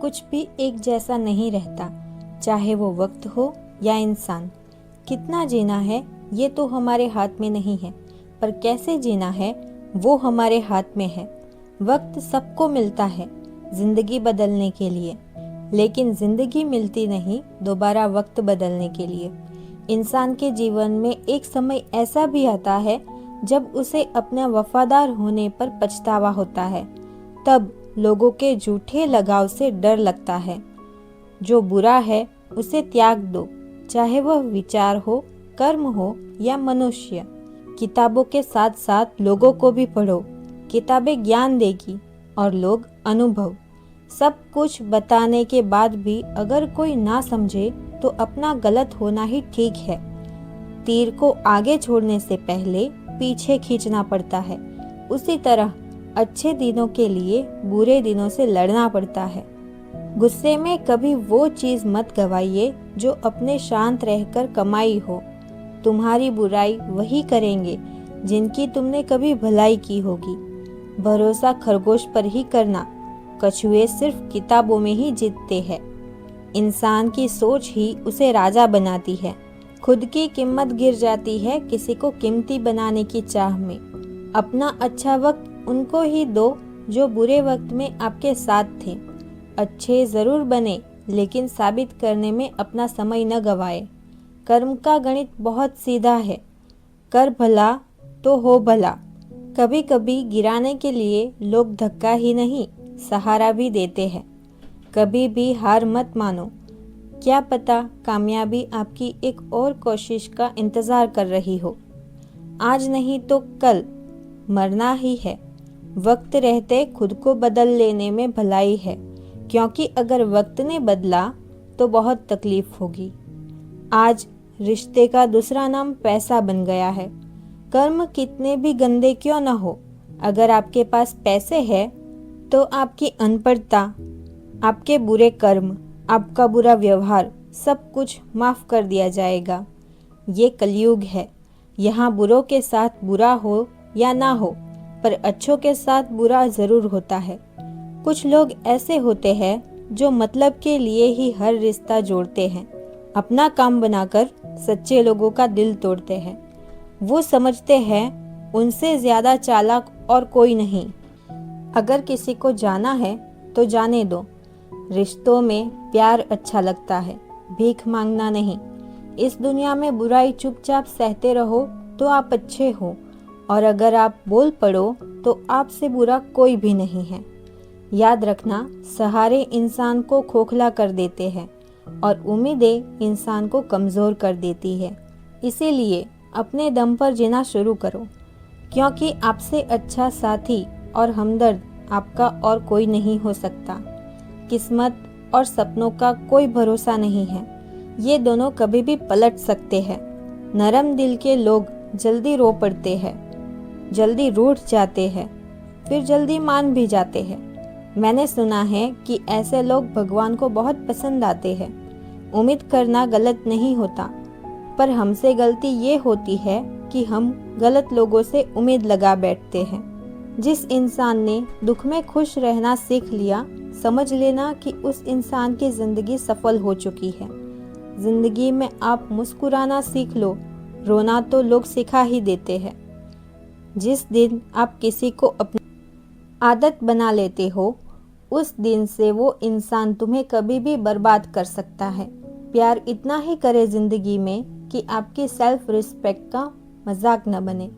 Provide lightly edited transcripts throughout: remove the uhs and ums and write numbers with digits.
कुछ भी एक जैसा नहीं रहता, चाहे वो वक्त हो या इंसान। कितना जीना है ये तो हमारे हाथ में नहीं है, पर कैसे जीना है वो हमारे हाथ में है। वक्त सबको मिलता है जिंदगी बदलने के लिए, लेकिन जिंदगी मिलती नहीं दोबारा वक्त बदलने के लिए। इंसान के जीवन में एक समय ऐसा भी आता है जब उसे अपने वफादार होने पर पछतावा होता है। तब लोगों के झूठे लगाव से डर लगता है। जो बुरा है उसे त्याग दो, चाहे वह विचार हो, कर्म हो या मनुष्य। किताबों के साथ साथ लोगों को भी पढ़ो। किताबें ज्ञान देगी और लोग अनुभव। सब कुछ बताने के बाद भी अगर कोई ना समझे तो अपना गलत होना ही ठीक है। तीर को आगे छोड़ने से पहले पीछे खींचना पड़ता है। उसी तरह अच्छे दिनों के लिए बुरे दिनों से लड़ना पड़ता है। गुस्से में कभी वो चीज मत गवाइए जो अपने शांत रहकर कमाई हो। तुम्हारी बुराई वही करेंगे जिनकी तुमने कभी भलाई की होगी। भरोसा खरगोश पर ही करना, कछुए सिर्फ किताबों में ही जीतते हैं। इंसान की सोच ही उसे राजा बनाती है। खुद की कीमत गिर जाती है किसी को कीमती बनाने की चाह में। अपना अच्छा वक्त उनको ही दो जो बुरे वक्त में आपके साथ थे। अच्छे जरूर बने, लेकिन साबित करने में अपना समय न गवाए। कर्म का गणित बहुत सीधा है। कर भला तो हो भला। कभी कभी गिराने के लिए लोग धक्का ही नहीं, सहारा भी देते हैं। कभी भी हार मत मानो। क्या पता कामयाबी आपकी एक और कोशिश का इंतजार कर रही हो। आज नहीं तो कल मरना ही है। वक्त रहते खुद को बदल लेने में भलाई है, क्योंकि अगर वक्त ने बदला तो बहुत तकलीफ होगी। आज रिश्ते का दूसरा नाम पैसा बन गया है। कर्म कितने भी गंदे क्यों न हो, अगर आपके पास पैसे है तो आपकी अनपढ़ता, आपके बुरे कर्म, आपका बुरा व्यवहार सब कुछ माफ कर दिया जाएगा। ये कलयुग है। यहाँ बुरों के साथ बुरा हो या ना हो, पर अच्छों के साथ बुरा जरूर होता है। कुछ लोग ऐसे होते हैं जो मतलब के लिए ही हर रिश्ता जोड़ते हैं। अपना काम बनाकर सच्चे लोगों का दिल तोड़ते हैं। वो समझते हैं उनसे ज्यादा चालाक और कोई नहीं। अगर किसी को जाना है तो जाने दो। रिश्तों में प्यार अच्छा लगता है, भीख मांगना नहीं। इस दुनिया में बुराई चुपचाप सहते रहो तो आप अच्छे हो, और अगर आप बोल पड़ो तो आपसे बुरा कोई भी नहीं है। याद रखना, सहारे इंसान को खोखला कर देते हैं और उम्मीदें इंसान को कमज़ोर कर देती है। इसीलिए अपने दम पर जीना शुरू करो, क्योंकि आपसे अच्छा साथी और हमदर्द आपका और कोई नहीं हो सकता। किस्मत और सपनों का कोई भरोसा नहीं है। ये दोनों कभी भी पलट सकते हैं। नरम दिल के लोग जल्दी रो पड़ते हैं, जल्दी रूठ जाते हैं, फिर जल्दी मान भी जाते हैं। मैंने सुना है कि ऐसे लोग भगवान को बहुत पसंद आते हैं। उम्मीद करना गलत नहीं होता, पर हमसे गलती ये होती है कि हम गलत लोगों से उम्मीद लगा बैठते हैं। जिस इंसान ने दुख में खुश रहना सीख लिया, समझ लेना कि उस इंसान की जिंदगी सफल हो चुकी है। जिंदगी में आप मुस्कुराना सीख लो, रोना तो लोग सिखा ही देते हैं। जिस दिन आप किसी को अपनी आदत बना लेते हो, उस दिन से वो इंसान तुम्हें कभी भी बर्बाद कर सकता है। प्यार इतना ही करे जिंदगी में कि आपकी सेल्फ रिस्पेक्ट का मजाक न बने।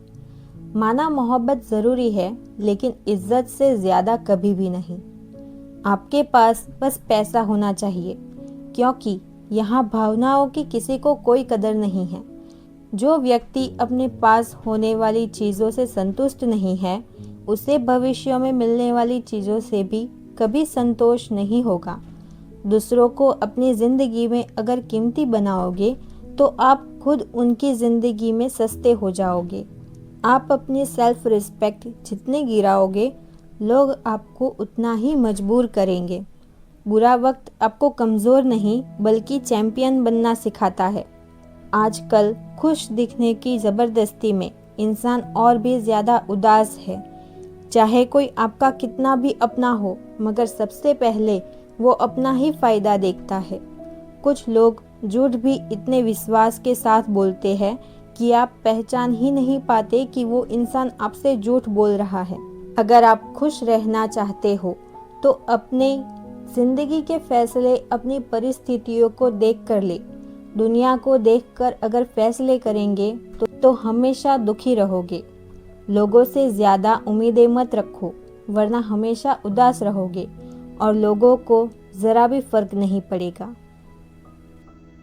माना मोहब्बत ज़रूरी है, लेकिन इज्जत से ज़्यादा कभी भी नहीं। आपके पास बस पैसा होना चाहिए, क्योंकि यहाँ भावनाओं की किसी को कोई कदर नहीं है। जो व्यक्ति अपने पास होने वाली चीज़ों से संतुष्ट नहीं है, उसे भविष्य में मिलने वाली चीज़ों से भी कभी संतोष नहीं होगा। दूसरों को अपनी ज़िंदगी में अगर कीमती बनाओगे तो आप खुद उनकी ज़िंदगी में सस्ते हो जाओगे। आप अपनी सेल्फ रिस्पेक्ट जितने गिराओगे, लोग आपको उतना ही मजबूर करेंगे। बुरा वक्त आपको कमज़ोर नहीं बल्कि चैंपियन बनना सिखाता है। आजकल खुश दिखने की ज़बरदस्ती में इंसान और भी ज़्यादा उदास है। चाहे कोई आपका कितना भी अपना हो, मगर सबसे पहले वो अपना ही फायदा देखता है। कुछ लोग झूठ भी इतने विश्वास के साथ बोलते हैं कि आप पहचान ही नहीं पाते कि वो इंसान आपसे झूठ बोल रहा है। अगर आप खुश रहना चाहते हो तो अपने जिंदगी के फैसले अपनी परिस्थितियों को देख कर ले। दुनिया को देखकर अगर फैसले करेंगे तो हमेशा दुखी रहोगे। लोगों से ज़्यादा उम्मीदें मत रखो, वरना हमेशा उदास रहोगे और लोगों को ज़रा भी फर्क नहीं पड़ेगा।